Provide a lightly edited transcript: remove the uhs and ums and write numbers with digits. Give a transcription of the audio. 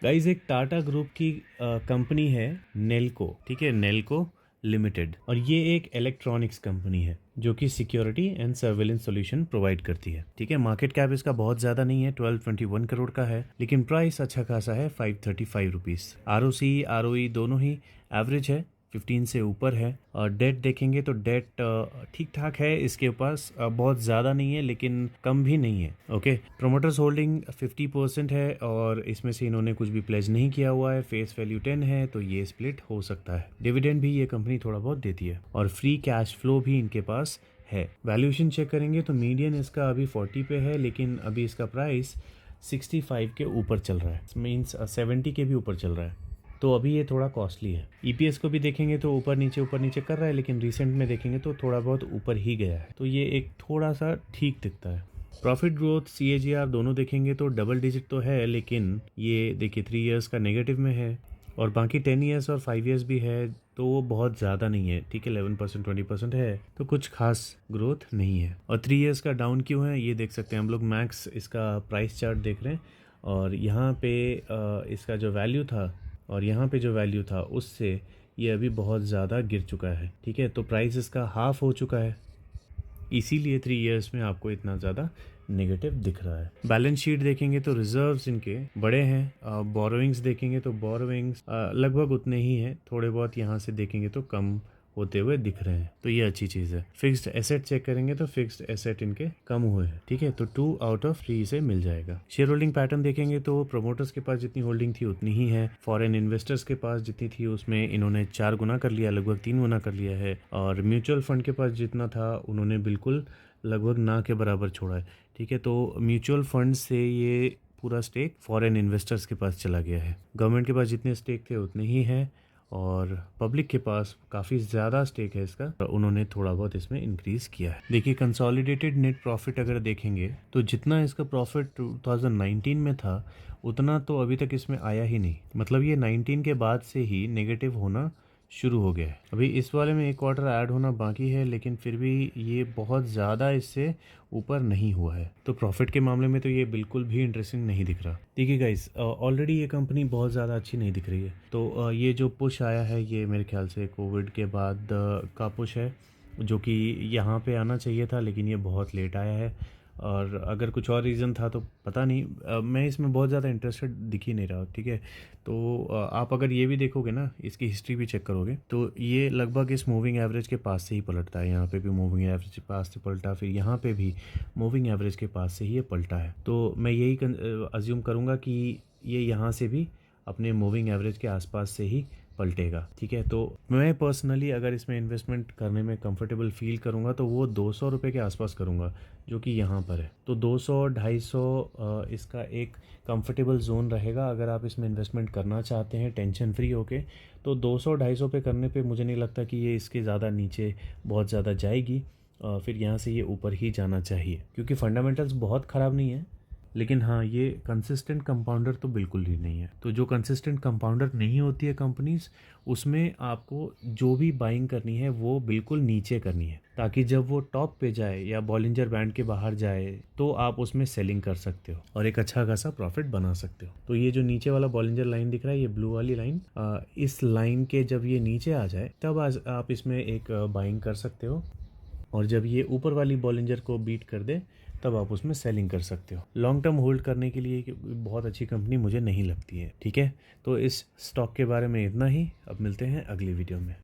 Guys एक Tata group की company है नेल्को, ठीक है, नेल्को लिमिटेड, और ये एक इलेक्ट्रॉनिक्स कंपनी है जो कि security and surveillance solution provide करती है। ठीक है, मार्केट कैप इसका बहुत ज़्यादा नहीं है, 1221 करोड़ का है, लेकिन प्राइस अच्छा खासा है, 535 रुपीज़। ROC ROE दोनों ही एवरेज है, 15 से ऊपर है। और डेट देखेंगे तो डेट ठीक ठाक है इसके पास, बहुत ज़्यादा नहीं है लेकिन कम भी नहीं है। ओके, प्रोमोटर्स होल्डिंग 50% है और इसमें से इन्होंने कुछ भी प्लेज नहीं किया हुआ है। फेस वैल्यू 10 है तो ये स्प्लिट हो सकता है। डिविडेंड भी ये कंपनी थोड़ा बहुत देती है और फ्री कैश फ्लो भी इनके पास है। वैल्यूएशन चेक करेंगे तो मीडियन इसका अभी 40 पे है, लेकिन अभी इसका प्राइस 65 के ऊपर चल रहा है, मीन्स 70 के भी ऊपर चल रहा है, तो अभी ये थोड़ा कॉस्टली है। EPS को भी देखेंगे तो ऊपर नीचे कर रहा है, लेकिन रिसेंट में देखेंगे तो थोड़ा बहुत ऊपर ही गया है, तो ये एक थोड़ा सा ठीक दिखता है। प्रॉफिट ग्रोथ CAGR दोनों देखेंगे तो डबल डिजिट तो है, लेकिन ये देखिए 3 इयर्स का नेगेटिव में है और बाकी 10 इयर्स और 5 इयर्स भी है, तो वो बहुत ज़्यादा नहीं है। ठीक है, 11% 20% है, तो कुछ खास ग्रोथ नहीं है। और 3 इयर्स का डाउन क्यों है ये देख सकते हैं हम लोग। मैक्स इसका प्राइस चार्ट देख रहे हैं और यहाँ पे इसका जो वैल्यू था और यहाँ पे जो वैल्यू था उससे ये अभी बहुत ज़्यादा गिर चुका है। ठीक है, तो प्राइस इसका हाफ हो चुका है, इसीलिए 3 इयर्स में आपको इतना ज़्यादा नेगेटिव दिख रहा है। बैलेंस शीट देखेंगे तो रिजर्व्स इनके बड़े हैं। बोरोइंग्स देखेंगे तो बोरोइंग्स लगभग उतने ही हैं, थोड़े बहुत यहाँ से देखेंगे तो कम होते हुए दिख रहे हैं, तो ये अच्छी चीज़ है। फिक्स्ड एसेट चेक करेंगे तो फिक्स्ड एसेट इनके कम हुए हैं। ठीक है, तो 2 आउट ऑफ 3 से मिल जाएगा। शेयर होल्डिंग पैटर्न देखेंगे तो प्रोमोटर्स के पास जितनी होल्डिंग थी उतनी ही है। फॉरेन इन्वेस्टर्स के पास जितनी थी उसमें इन्होंने 4 गुना कर लिया, लगभग 3 गुना कर लिया है। और म्यूचुअल फंड के पास जितना था उन्होंने बिल्कुल लगभग ना के बराबर छोड़ा है। ठीक है, तो म्यूचुअल फंड से ये पूरा स्टेक फॉरेन इन्वेस्टर्स के पास चला गया है। गवर्नमेंट के पास जितने स्टेक थे उतने ही है और पब्लिक के पास काफ़ी ज़्यादा स्टेक है इसका, तो उन्होंने थोड़ा बहुत इसमें इंक्रीज़ किया है। देखिए कंसोलिडेटेड नेट प्रॉफिट अगर देखेंगे तो जितना इसका प्रॉफिट 2019 में था उतना तो अभी तक इसमें आया ही नहीं, मतलब ये 19 के बाद से ही नेगेटिव होना शुरू हो गया है। अभी इस वाले में एक क्वार्टर ऐड होना बाकी है, लेकिन फिर भी ये बहुत ज़्यादा इससे ऊपर नहीं हुआ है, तो प्रॉफिट के मामले में तो ये बिल्कुल भी इंटरेस्टिंग नहीं दिख रहा। देखिए गाइस, ऑलरेडी ये कंपनी बहुत ज़्यादा अच्छी नहीं दिख रही है, तो ये जो पुश आया है ये मेरे ख्याल से कोविड के बाद का पुश है, जो कि यहाँ पे आना चाहिए था, लेकिन ये बहुत लेट आया है। और अगर कुछ और रीज़न था तो पता नहीं, मैं इसमें बहुत ज़्यादा इंटरेस्टेड दिख ही नहीं रहा। ठीक है, तो आप अगर ये भी देखोगे ना, इसकी हिस्ट्री भी चेक करोगे तो ये लगभग इस मूविंग एवरेज के पास से ही पलटता है। यहाँ पे भी मूविंग एवरेज के पास से पलटा, फिर यहाँ पे भी मूविंग एवरेज के पास से ही ये पलटा है, तो मैं यही अज्यूम करूँगा कि ये यहाँ से भी अपने मूविंग एवरेज के आसपास से ही पलटेगा। ठीक है, तो मैं पर्सनली अगर इसमें इन्वेस्टमेंट करने में कंफर्टेबल फील करूँगा तो वो 200 रुपये के आसपास करूँगा, जो कि यहाँ पर है। तो 200-250 इसका एक कंफर्टेबल जोन रहेगा अगर आप इसमें इन्वेस्टमेंट करना चाहते हैं टेंशन फ्री होके। तो 200-250 पे करने पे मुझे नहीं लगता कि ये इसके ज़्यादा नीचे बहुत ज़्यादा जाएगी। फिर यहाँ से ये ऊपर ही जाना चाहिए, क्योंकि फंडामेंटल्स बहुत ख़राब नहीं है, लेकिन हाँ ये कंसिस्टेंट कंपाउंडर तो बिल्कुल ही नहीं है। तो जो कंसिस्टेंट कंपाउंडर नहीं होती है कंपनीज, उसमें आपको जो भी बाइंग करनी है वो बिल्कुल नीचे करनी है, ताकि जब वो टॉप पे जाए या बॉलिंजर बैंड के बाहर जाए तो आप उसमें सेलिंग कर सकते हो और एक अच्छा खासा प्रॉफिट बना सकते हो। तो ये जो नीचे वाला बॉलिंजर लाइन दिख रहा है, ये ब्लू वाली लाइन, इस लाइन के जब ये नीचे आ जाए तब आप इसमें एक बाइंग कर सकते हो, और जब ये ऊपर वाली बॉलिंजर को बीट कर दे तब आप उसमें सेलिंग कर सकते हो। लॉन्ग टर्म होल्ड करने के लिए बहुत अच्छी कंपनी मुझे नहीं लगती है। ठीक है, तो इस स्टॉक के बारे में इतना ही। अब मिलते हैं अगली वीडियो में।